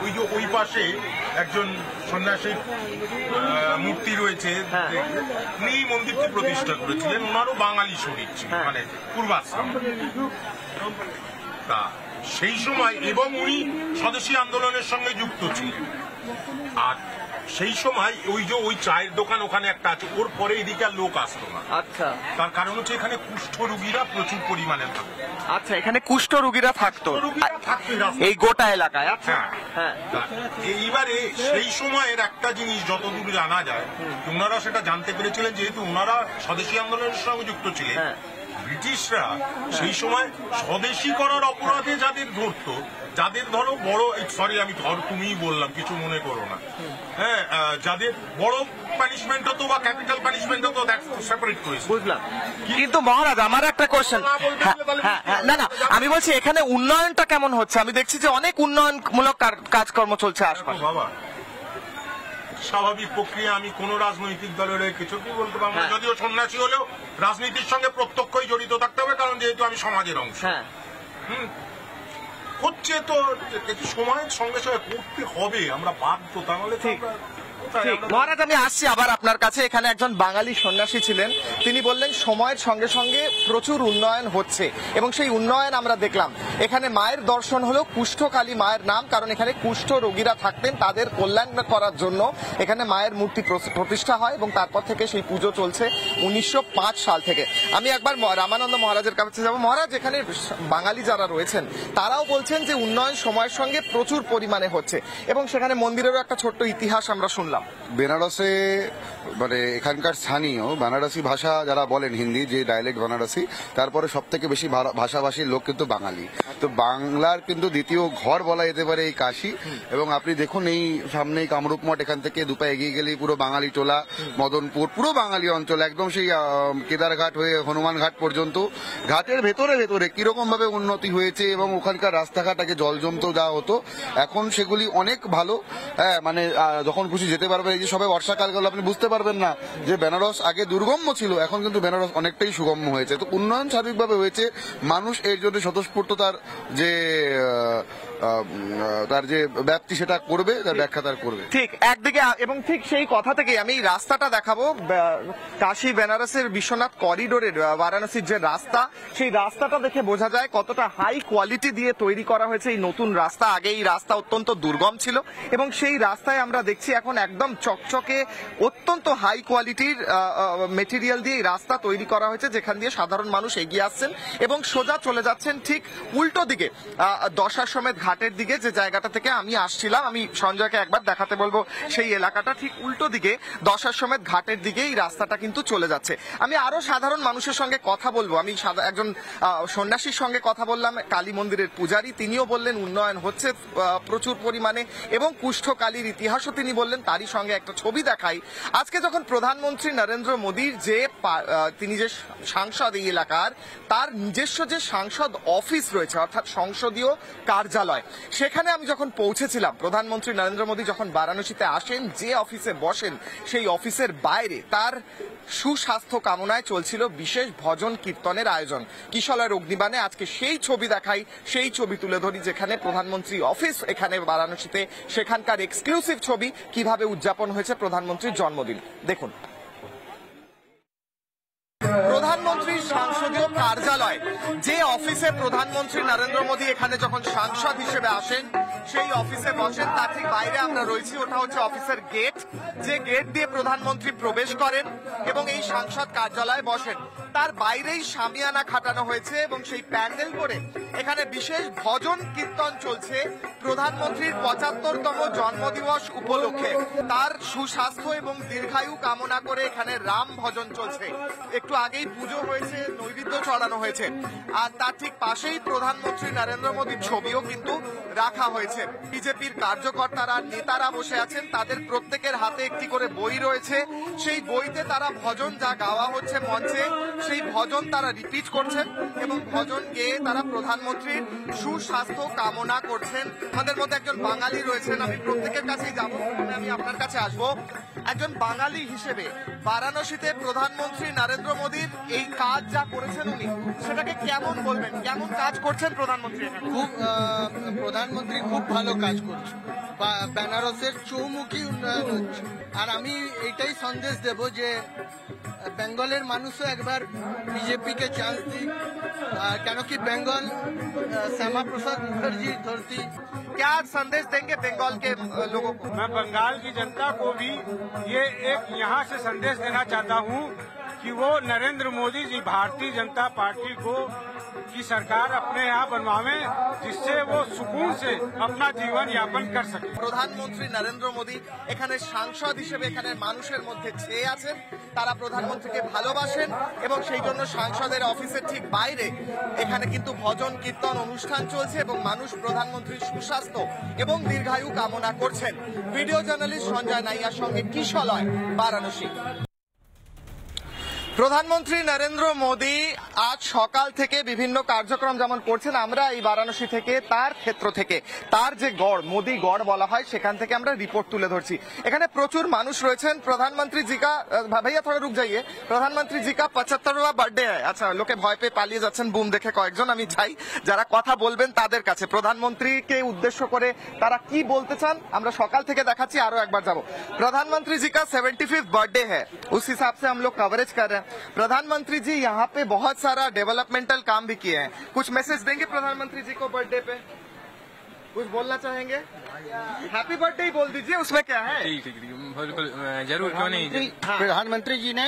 ওই যে ওই পাশে একজন সন্ন্যাসীর মূর্তি রয়েছে, উনি মন্দিরটি প্রতিষ্ঠা করেছিলেন। ওনারও বাঙালি শরীর ছিল, মানে পূর্বাশ্রম। তা সেই সময়, এবং উনি স্বদেশী আন্দোলনের সঙ্গে যুক্ত ছিলেন। আর সেই সময় ওই যে ওই চায়ের দোকান ওখানে একটা আছে, ওর পরে এদিকে আর লোক আসতো না। আচ্ছা, তার কারণ হচ্ছে এখানে কুষ্ঠ রোগীরা প্রচুর পরিমাণে থাকতো। আচ্ছা, এখানে কুষ্ঠ রোগীরা থাকতো এই গোটা এলাকায়। আচ্ছা হ্যাঁ, এইবারে সেই সময়ের একটা জিনিস যতদূর জানা যায়, ওনারা সেটা জানতে পেরেছিলেন যেহেতু ওনারা স্বদেশী আন্দোলনের সঙ্গে যুক্ত ছিলেন। ব্রিটিশরা সেই সময় স্বদেশী করার অপরাধে যাদের ধরতো, যাদের ধরো বড়, সরি আমি ধর তুমিই বললাম, কিছু মনে করো না, হ্যাঁ, যাদের বড় পানিশমেন্ট হতো বা ক্যাপিটাল পানিশমেন্ট হতো, সেপারেট করেছে। বুঝলাম। কিন্তু মহারাজ আমার একটা কোশ্চেন, না না আমি বলছি এখানে উন্নয়নটা কেমন হচ্ছে? আমি দেখছি যে অনেক উন্নয়নমূলক কাজকর্ম চলছে আশপাশে। বাবা, স্বাভাবিক প্রক্রিয়া। আমি কোন রাজনৈতিক দলের কিছু কি বলতে পারবো না, যদিও সন্ন্যাসী হলেও রাজনীতির সঙ্গে প্রত্যক্ষই জড়িত থাকতে হবে, কারণ যেহেতু আমি সমাজের অংশ। হচ্ছে তো সময়ের সঙ্গে সঙ্গে করতে হবে, আমরা বাধ্য, তাহলে মহারাজ আমি আসছি আবার আপনার কাছে। এখানে একজন বাঙালি সন্ন্যাসী ছিলেন, তিনি বললেন সময়ের সঙ্গে সঙ্গে প্রচুর উন্নয়ন হচ্ছে এবং সেই উন্নয়ন আমরা দেখলাম। এখানে মায়ের দর্শন হলো কুষ্ঠকালী মায়ের নাম, কারণ এখানে কুষ্ঠ রোগীরা থাকতেন, তাদের কল্যাণ করার জন্য এখানে মায়ের মূর্তি প্রতিষ্ঠা হয় এবং তারপর থেকে সেই পুজো চলছে 1905 সাল থেকে। আমি একবার রামানন্দ মহারাজের কাছে যাব। মহারাজ, এখানে বাঙালি যারা রয়েছেন তারাও বলছেন যে উন্নয়ন সময়ের সঙ্গে প্রচুর পরিমাণে হচ্ছে এবং সেখানে মন্দিরেরও একটা ছোট্ট ইতিহাস আমরা শুনলাম। বেনারসে মানে এখানকার স্থানীয় বানারসি ভাষা যারা বলেন, হিন্দি যে ডায়ালেক্ট বানারসি, তারপরে সব থেকে বেশি ভাষাভাষীর লোক কিন্তু বাঙালি। তো বাংলার কিন্তু দ্বিতীয় ঘর বলা যেতে পারে এই কাশী। এবং আপনি দেখুন এই সামনেই কামরূপ মঠ, এখান থেকে দুপা এগিয়ে গেলেই পুরো বাঙালি টোলা, মদনপুর, পুরো বাঙালি অঞ্চল, একদম সেই কেদারঘাট হয়ে হনুমান ঘাট পর্যন্ত। ঘাটের ভেতরে ভেতরে কিরকম ভাবে উন্নতি হয়েছে এবং ওখানকার রাস্তাঘাট আগে জল জমতেও দেওয়া হতো, এখন সেগুলি অনেক ভালো। হ্যাঁ, মানে যখন খুশি যেতে পারবে। এই যে সবে বর্ষাকাল গেল, আপনি বুঝতে পারবেন না যে বেনারস আগে দুর্গম্য ছিল, এখন কিন্তু বেনারস অনেকটাই সুগম্য হয়েছে। তো উন্নয়ন স্বাভাবিকভাবে হয়েছে, মানুষ এর জন্য স্বতঃস্ফূর্ত তার যে ব্যাপ্তি সেটা করবে, তার ব্যাখ্যা তার করবে। ঠিক একদিকে, এবং ঠিক সেই কথা থেকে আমি এই রাস্তাটা দেখাবো। কাশী বেনারসের বিশ্বনাথ করিডোরের বারাণসীর যে রাস্তা, সেই রাস্তাটা দেখে বোঝা যায় কতটা হাই কোয়ালিটি দিয়ে তৈরি করা হয়েছে এই নতুন রাস্তা। আগে এই রাস্তা অত্যন্ত দুর্গম ছিল এবং সেই রাস্তায় আমরা দেখছি এখন একদম চকচকে অত্যন্ত হাই কোয়ালিটির মেটেরিয়াল দিয়ে এই রাস্তা তৈরি করা হয়েছে, যেখান দিয়ে সাধারণ মানুষ এগিয়ে আসছেন এবং সোজা চলে যাচ্ছেন ঠিক উল্টো দিকে দশাশ্বমেধ ঘাটের দিকে, যে জায়গাটা থেকে আমি আসছিলাম। আমি সঞ্জয়কে একবার দেখাতে বলবো সেই এলাকাটা ঠিক উল্টো দিকে দশাশ্বমেধ ঘাটের দিকে এই রাস্তাটা কিন্তু চলে যাচ্ছে। আমি আরো সাধারণ মানুষের সঙ্গে কথা বলবো। আমি একজন সন্ন্যাসীর সঙ্গে কথা বললাম, কালী মন্দিরের পূজারী, তিনিও বললেন উন্নয়ন হচ্ছে প্রচুর পরিমাণে এবং কুষ্ঠকালীর ইতিহাসও তিনি বললেন। তারই সঙ্গে একটা ছবি দেখাই। আজকে যখন প্রধানমন্ত্রী নরেন্দ্র মোদীর তিনি যে সাংসদ এই এলাকার, তার নিজস্ব যে সাংসদ অফিস রয়েছে অর্থাৎ সংসদীয় কার্যালয়, সেখানে আমি যখন পৌঁছেছিলাম, প্রধানমন্ত্রী নরেন্দ্র মোদী যখন বারাণসীতে আসেন, যে অফিসে বসেন সেই অফিসের বাইরে তার সুস্বাস্থ্য কামনায় চলছিল বিশেষ ভজন কীর্তনের আয়োজন। কিশলয়ের অগ্নিবাণে আজকে সেই ছবি দেখাই, সেই ছবি তুলে ধরি যেখানে প্রধানমন্ত্রী অফিস এখানে বারাণসীতে, সেখানকার এক্সক্লুসিভ ছবি কিভাবে উদযাপন হয়েছে প্রধানমন্ত্রীর জন্মদিন দেখুন। প্রধানমন্ত্রীর সংসদীয় কার্যালয়, যে অফিসে প্রধানমন্ত্রী নরেন্দ্র মোদী এখানে যখন সাংসদ হিসেবে আসেন সেই অফিসে বসেন, তার ঠিক বাইরে আমরা রয়েছি। ওটা হচ্ছে অফিসের গেট, যে গেট দিয়ে প্রধানমন্ত্রী প্রবেশ করেন এবং এই সাংসদ কার্যালয়ে বসেন। তার বাইরেই শামিয়ানা খাটানো হয়েছে এবং সেই প্যান্ডেল করে এখানে বিশেষ ভজন কীর্তন চলছে প্রধানমন্ত্রীর 75তম জন্মদিবস উপলক্ষে। তার সুস্বাস্থ্য এবং দীর্ঘায়ু কামনা করে এখানে রাম ভজন চলছে। একটু আগেই পুজো হয়েছে, নৈবেদ্য চড়ানো হয়েছে, আর তার ঠিক পাশেই প্রধানমন্ত্রী নরেন্দ্র মোদীর ছবিও কিন্তু রাখা হয়েছে। বিজেপির কার্যকর্তারা, নেতারা বসে আছেন, তাদের প্রত্যেকের হাতে একটি করে বই রয়েছে। সেই বইতে তারা ভজন যা গাওয়া হচ্ছে মঞ্চে, সেই ভজন তারা রিপিট করছেন এবং ভজন গেয়ে তারা প্রধানমন্ত্রীর সুস্বাস্থ্য কামনা করছেন। আমাদের মধ্যে একজন বাঙালি রয়েছেন, আমি প্রত্যেকের কাছেই যাবো, আমি আপনার কাছে আসবো। একজন বাঙালি হিসেবে বারাণসীতে প্রধানমন্ত্রী নরেন্দ্র মোদীর এই কাজ যা করেছেন উনি, সেটাকে কেমন বলবেন? কেমন কাজ করছেন প্রধানমন্ত্রী? প্রধানমন্ত্রী খুব ভালো কাজ করছে, বেনারসের চৌমুখী উন্নয়ন হচ্ছে। আর আমি এইটাই সন্দেশ দেব যে বেঙ্গলের মানুষও একবার বিজেপিকে চান্স দিক, কেন কি বেঙ্গল श्यामा प्रसाद मुखर्जी धरती। क्या संदेश देंगे बंगाल के लोगों को? मैं बंगाल की जनता को भी ये एक यहाँ से संदेश देना चाहता हूँ कि वो नरेंद्र मोदी जी भारतीय जनता पार्टी को की सरकार अपने यहाँ बनवावे, जिससे वो सुकून से अपना जीवन यापन कर सके। প্রধানমন্ত্রী নরেন্দ্র মোদী এখানে সাংসদ হিসেবে এখানে মানুষের মধ্যে ছেয়ে আছেন, তারা প্রধানমন্ত্রীকে ভালোবাসেন এবং সেই জন্য সংসদের অফিসের ঠিক বাইরে এখানে কিন্তু ভজন কীর্তন অনুষ্ঠান চলছে এবং মানুষ প্রধানমন্ত্রীর সুস্বাস্থ্য এবং দীর্ঘায়ু কামনা করছেন। ভিডিও জার্নালিস্ট সঞ্জয় নাইয়ার সঙ্গে কিশলয়, বারাণসী। প্রধানমন্ত্রী নরেন্দ্র মোদী আজ সকাল থেকে বিভিন্ন কার্যক্রম যেমন করছেন, আমরা এই বারাণসী থেকে তার ক্ষেত্র থেকে তার যে গড় মোদী গড় বলা হয় সেখান থেকে আমরা রিপোর্ট তুলে ধরছি। এখানে প্রচুর মানুষ রয়েছেন। প্রধানমন্ত্রী জি কা ভাইয়া থোড়া রুক যাইয়ে, প্রধানমন্ত্রী জি কা 75वां বার্থডে হয়। আচ্ছা, লোকে ভয় পেয়ে পালিয়ে যাচ্ছেন বুম দেখে কয়েকজন। আমি চাই যারা কথা বলবেন তাদের কাছে প্রধানমন্ত্রীকে উদ্দেশ্য করে তারা কি বলতে চান আমরা সকাল থেকে দেখাচ্ছি। আরো একবার যাব। प्रधानमंत्री जी का 75वां बर्थडे है, उस हिसाब से हम लोग कवरेज कर रहे हैं। प्रधानमंत्री जी यहाँ पे बहुत सारा डेवलपमेंटल काम भी किए हैं। कुछ मैसेज देंगे प्रधानमंत्री जी को बर्थडे पे? कुछ बोलना चाहेंगे? हैप्पी बर्थडे ही बोल दीजिए, उसमें क्या है? बिल्कुल जरूर, क्यों नहीं। प्रधानमंत्री जी ने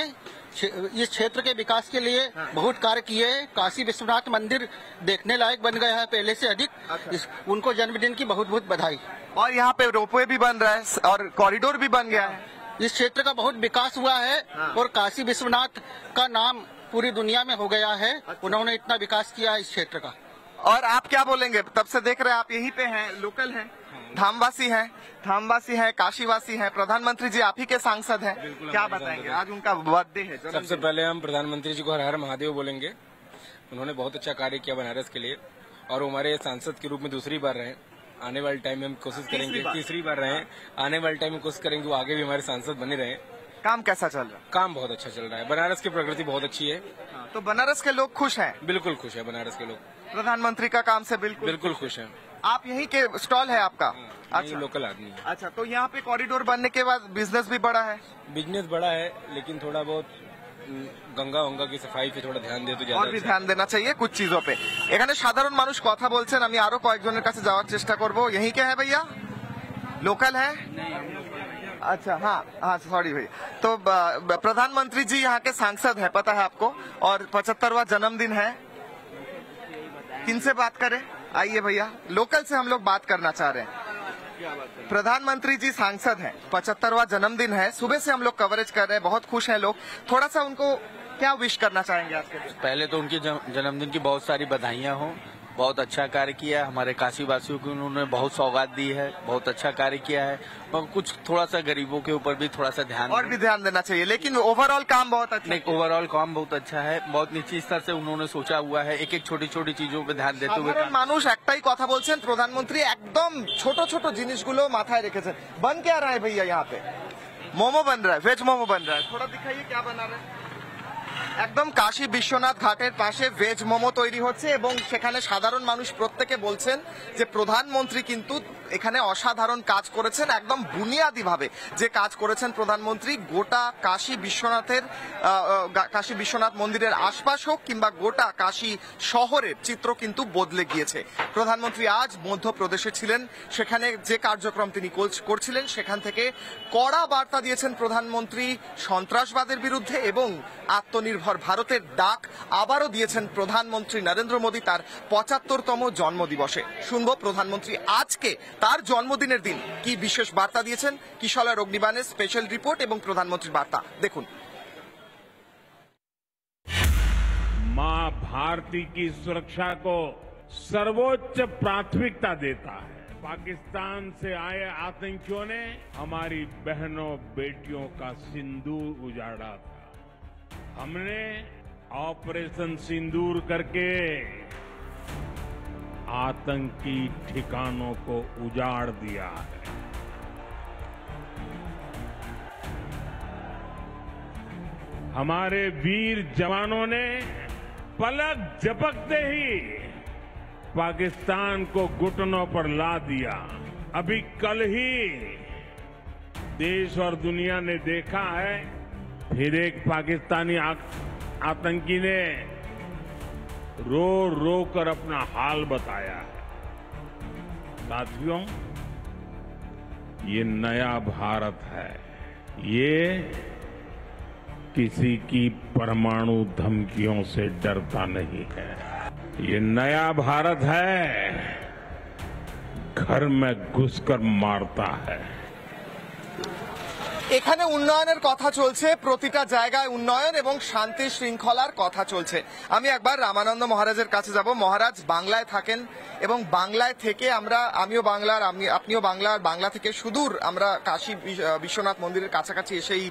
इस क्षेत्र के विकास के लिए बहुत कार्य किए। काशी विश्वनाथ मंदिर देखने लायक बन गया है पहले से अधिक। उनको जन्मदिन की बहुत बहुत बधाई। और यहाँ पे रोपवे भी बन रहा है और कॉरिडोर भी बन गया है। इस क्षेत्र का बहुत विकास हुआ है और काशी विश्वनाथ का नाम पूरी दुनिया में हो गया है। उन्होंने इतना विकास किया है इस क्षेत्र का। और आप क्या बोलेंगे? तब से देख रहे हैं आप यहीं पे हैं, लोकल हैं, धामवासी हैं, काशीवासी हैं। प्रधानमंत्री जी आप ही के सांसद हैं, क्या बताएंगे? आज उनका बर्थडे है। सबसे पहले हम प्रधानमंत्री जी को हर हर महादेव बोलेंगे। उन्होंने बहुत अच्छा कार्य किया बनारस के लिए और हमारे सांसद के रूप में दूसरी बार रहे। आने वाले टाइम में हम कोशिश करेंगे, तीसरी बार रहे। आने वाले टाइम में कोशिश करेंगे वो आगे भी हमारे सांसद बने रहे। काम कैसा चल रहा है? काम बहुत अच्छा चल रहा है। बनारस की प्रकृति बहुत अच्छी है। तो बनारस के लोग खुश हैं? बिल्कुल खुश है बनारस के लोग। प्रधानमंत्री का काम से बिल्कुल खुश है। आप यहीं के स्टॉल है आपका? अच्छा, लोकल आदमी है। अच्छा, तो यहाँ पे कॉरिडोर बनने के बाद बिजनेस भी बढ़ा है? बिजनेस बड़ा है, लेकिन थोड़ा बहुत গঙ্গা কি সাফাই पे थोड़ा ध्यान दे तो ज्यादा और भी ध्यान देना चाहिए कुछ चीजों पे। এখানে সাধারণ মানুষ কথা বলছেন, আমি আরো কয়েকজনের কাছে যাওয়ার চেষ্টা করব। यहीं के है भैया? लोकल है? अच्छा, हाँ सॉरी भैया। तो प्रधानमंत्री जी यहाँ के सांसद हैं, पता है आपको, और 75वां जन्मदिन है। किनसे बात करें? आइए भैया, लोकल से हम लोग बात करना चाह रहे हैं। प्रधानमंत्री जी सांसद हैं, 75वां जन्मदिन है, सुबह से हम लोग कवरेज कर रहे हैं, बहुत खुश हैं लोग। थोड़ा सा उनको क्या विश करना चाहेंगे आज के दिन? पहले तो उनके जन्मदिन की बहुत सारी बधाइयाँ हों। बहुत अच्छा कार्य किया है हमारे काशी वासियों को, उन्होंने बहुत सौगात दी है, बहुत अच्छा कार्य किया है। और कुछ थोड़ा सा गरीबों के ऊपर भी थोड़ा सा ध्यान और भी ध्यान देना चाहिए, लेकिन ओवरऑल काम बहुत अच्छा है। ओवरऑल काम बहुत अच्छा है, बहुत निश्चित स्तर से उन्होंने सोचा हुआ है। एक एक छोटी छोटी चीजों पे ध्यान देते हुए মানুষ একটাই কথা বলছেন, প্রধানমন্ত্রী একদম ছোট ছোট জিনিসগুলো মাথায় রেখেছেন। बन क्या रहा है भैया? यहाँ पे मोमो बन रहा है, वेज मोमो बन रहा है। थोड़ा दिखाइए क्या बना रहा है। একদম কাশী বিশ্বনাথ ঘাটের পাশে ভেজ মোমো তৈরি হচ্ছে এবং সেখানে সাধারণ মানুষ প্রত্যেকে বলছেন যে প্রধানমন্ত্রী কিন্তু এখানে অসাধারণ কাজ করেছেন। একদম বুনিয়াদীভাবে যে কাজ করেছেন প্রধানমন্ত্রী, গোটা কাশী বিশ্বনাথ মন্দিরের আশপাশ হোক কিংবা গোটা কাশী শহরের চিত্র কিন্তু বদলে গিয়েছে। প্রধানমন্ত্রী আজ মধ্যপ্রদেশে ছিলেন, সেখানে যে কার্যক্রম তিনি করছিলেন সেখান থেকে কড়া বার্তা দিয়েছেন প্রধানমন্ত্রী সন্ত্রাসবাদের বিরুদ্ধে এবং আত্মনির্ভর ভারতের ডাক আবারও দিয়েছেন প্রধানমন্ত্রী নরেন্দ্র মোদী তার 75তম জন্মদিবসে। শুনবো প্রধানমন্ত্রী আজকে তার জন্মদিনের দিন কি বিশেষ বার্তা দিয়েছেন। কিশলয় অগ্নিবাণের স্পেশাল রিপোর্ট এবং প্রধানমন্ত্রীর বার্তা দেখুন। मां भारती की सुरक्षा को सर्वोच्च प्राथमिकता देता है। पाकिस्तान से आए आतंकियों ने हमारी बहनों बेटियों का सिंदूर उजाड़ा था। हमने ऑपरेशन सिंदूर करके आतंकी ठिकानों को उजाड़ दिया है। हमारे वीर जवानों ने पलक झपकते ही पाकिस्तान को घुटनों पर ला दिया। अभी कल ही देश और दुनिया ने देखा है, फिर एक पाकिस्तानी आतंकी ने रो रो कर अपना हाल बताया है। साथियों, ये नया भारत है, ये किसी की परमाणु धमकियों से डरता नहीं है। ये नया भारत है, घर में घुसकर मारता है। এখানে উন্নয়নের কথা চলছে, প্রতিটা জায়গায় উন্নয়ন এবং শান্তি শৃঙ্খলার কথা চলছে। আমি একবার রামানন্দ মহারাজের কাছে যাব। মহারাজ বাংলায় থাকেন এবং বাংলায় থেকে আমিও বাংলার, আপনিও বাংলার, বাংলা থেকে সুদূর আমরা কাশী বিশ্বনাথ মন্দিরের কাছাকাছি এসেই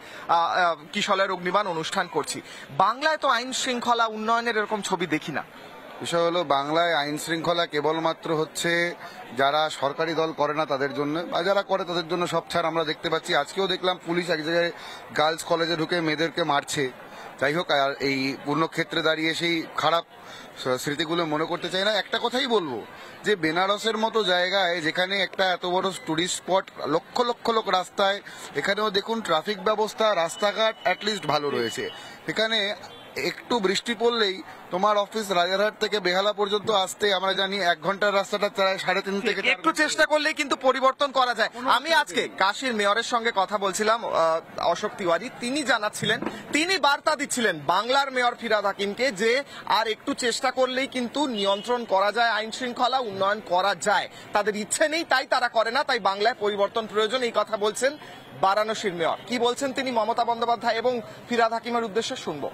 কিশলয়ের অগ্নিবাণ অনুষ্ঠান করছি। বাংলায় তো আইন শৃঙ্খলা উন্নয়নের এরকম ছবি দেখি না। বিষয় হলো বাংলায় আইন শৃঙ্খলা কেবলমাত্র হচ্ছে যারা সরকারি দল করে না তাদের জন্য, বা যারা করে তাদের জন্য সব ছাড় আমরা দেখতে পাচ্ছি। আজকেও দেখলাম পুলিশ এক জায়গায় গার্লস কলেজে ঢুকে মেয়েদেরকে মারছে। যাই হোক, আর এই পূর্ণক্ষেত্রে দাঁড়িয়ে সেই খারাপ স্মৃতিগুলো মনে করতে চাই না। একটা কথাই বলবো যে বেনারসের মতো জায়গায় যেখানে একটা এত বড় টুরিস্ট স্পট, লক্ষ লক্ষ লোক রাস্তায়, এখানেও দেখুন ট্রাফিক ব্যবস্থা, রাস্তাঘাট অ্যাটলিস্ট ভালো রয়েছে। এখানে একটু বৃষ্টি পড়লেই তোমার অফিস রাজারহাট থেকে বেহালা পর্যন্ত আসতে আমরা জানি 1 ঘন্টার রাস্তাটা 3.5 থেকে একটু চেষ্টা করলেই কিন্তু পরিবর্তন করা যায়। আমি আজকে কাশীর মেয়রের সঙ্গে কথা বলছিলাম, অশোক তিওয়ারি, তিনি জানাচ্ছিলেন, তিনি বার্তা দিচ্ছিলেন বাংলার মেয়র ফিরহাদ হাকিমকে যে আর একটু চেষ্টা করলেই কিন্তু নিয়ন্ত্রণ করা যায়, আইন শৃঙ্খলা উন্নয়ন করা যায়। তাদের ইচ্ছে নেই তাই তারা করে না, তাই বাংলায় পরিবর্তন প্রয়োজন, এই কথা বলছেন বারাণসীর মেয়র। কি বলছেন তিনি মমতা বন্দ্যোপাধ্যায় এবং ফিরহাদ হাকিমের উদ্দেশ্যে শুনবো।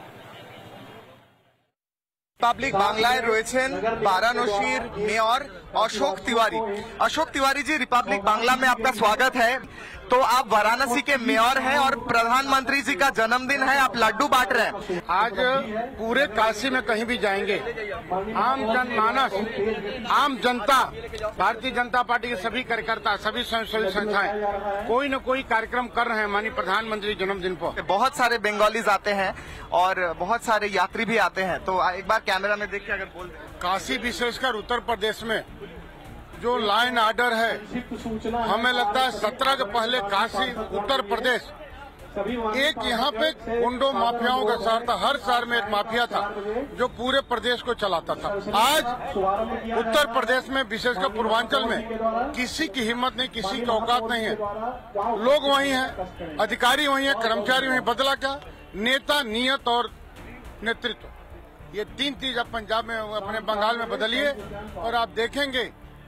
रिपब्लिक बांग्लाয় রয়েছেন वाराणसीर मेयर अशोक तिवारी। अशोक तिवारी जी, रिपब्लिक बांग्ला में आपका स्वागत है। तो आप वाराणसी के मेयर हैं और प्रधानमंत्री जी का जन्मदिन है, आप लड्डू बांट रहे हैं। आज पूरे काशी में कहीं भी जाएंगे, आम जनमानस, आम जनता, भारतीय जनता पार्टी के सभी कार्यकर्ता, सभी स्वयंसेवी संस्थाएं कोई न कोई कार्यक्रम कर रहे हैं माननीय प्रधानमंत्री जन्मदिन पर। बहुत सारे बंगालीज आते हैं और बहुत सारे यात्री भी आते हैं, तो एक बार कैमरा में देख के अगर बोल दें। काशी विशेषकर उत्तर प्रदेश में जो लाइन ऑर्डर है, हमें लगता है 17 के पहले काशी उत्तर प्रदेश एक यहाँ पे गुंडो माफियाओं का शहर था। हर शहर में एक माफिया था जो पूरे प्रदेश को चलाता था। आज उत्तर प्रदेश में विशेषकर पूर्वांचल में किसी की हिम्मत नहीं, किसी की औकात नहीं है। लोग वही हैं, अधिकारी वही हैं, कर्मचारी वही। बदला क्या? नेता, नियत और नेतृत्व, ये 3 चीज अब पंजाब में, अपने बंगाल में बदलिए और आप देखेंगे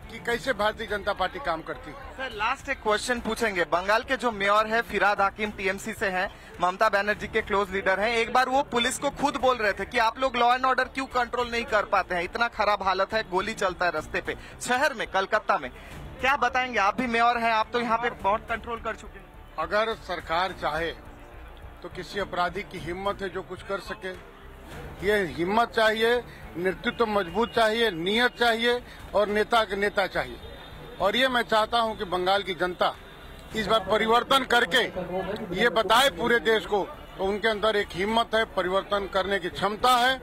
कि कैसे भारतीय जनता पार्टी काम करती है। सर, लास्ट एक क्वेश्चन पूछेंगे। बंगाल के जो मेयर है फिरहाद हाकिम टीएमसी से हैं, ममता बनर्जी के क्लोज लीडर हैं। एक बार वो पुलिस को खुद बोल रहे थे कि आप लोग लॉ एंड ऑर्डर क्यों कंट्रोल नहीं कर पाते हैं, इतना खराब हालत है, गोली चलता है रास्ते पे, शहर में, कलकत्ता में। क्या बताएंगे? आप भी मेयर हैं, आप तो यहाँ पे बहुत कंट्रोल कर चुके हैं। अगर सरकार चाहे तो किसी अपराधी की हिम्मत है जो कुछ कर सके। ये हिम्मत चाहिए, नेतृत्व मजबूत चाहिए, नियत चाहिए और नेता चाहिए। और ये मैं चाहता हूं कि बंगाल की जनता इस बार परिवर्तन करके ये बताए पूरे देश को, तो उनके अंदर एक हिम्मत है, परिवर्तन करने की क्षमता है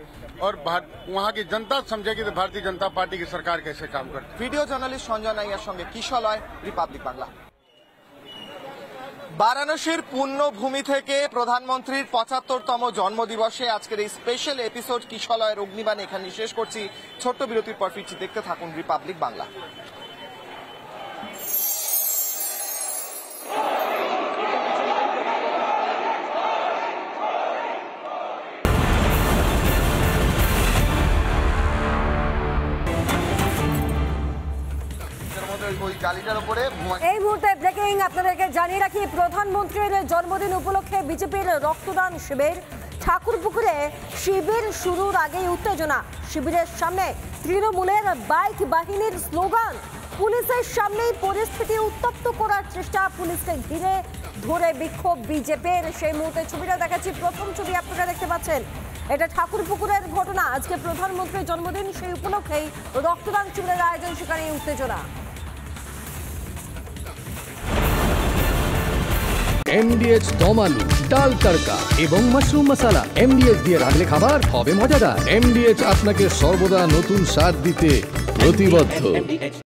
और वहाँ की जनता समझेगी तो भारतीय जनता पार्टी की सरकार कैसे काम करती है। वीडियो जर्नलिस्ट संजय नाइयार संगे किशलय, रिपब्लिक बांग्ला। বারাণসীর পুণ্যভূমি থেকে প্রধানমন্ত্রীর 75তম জন্মদিবসে আজকের এই স্পেশাল এপিসোড কিশলয়ের অগ্নিবাণ এখানে শেষ করছি। ছোট্ট বিরতির পর ফিরছি, দেখতে থাকুন রিপাবলিক বাংলা। এই মুহূর্তে ব্রেকিং আপনাদেরকে জানিয়ে রাখি, প্রধানমন্ত্রীর জন্মদিন উপলক্ষে বিজেপির রক্তদান শিবির ঠাকুরপুকুরে। শিবির শুরুর আগেই উত্তেজনা, শিবিরের সামনে তৃণমূলের বাইক বাহিনীর স্লোগান, পুলিশের সামনেই পরিস্থিতি উত্তপ্ত করার চেষ্টা, পুলিশকে ঘিরে ধরে বিক্ষোভ বিজেপির। সেই মুহূর্তে ছবিটা দেখাচ্ছি, প্রথম ছবি আপনারা দেখতে পাচ্ছেন, এটা ঠাকুরপুকুরের ঘটনা। আজকে প্রধানমন্ত্রীর জন্মদিন, সেই উপলক্ষেই রক্তদান শিবিরের আয়োজন, সেখানে উত্তেজনা। MDH দম আলু, ডাল তড়কা এবং মাশরুম মশলা। MDH দিয়ে রাঁধলে খাবার হবে মজাদার। MDH আপনাকে সর্বদা নতুন স্বাদ দিতে প্রতিবদ্ধ।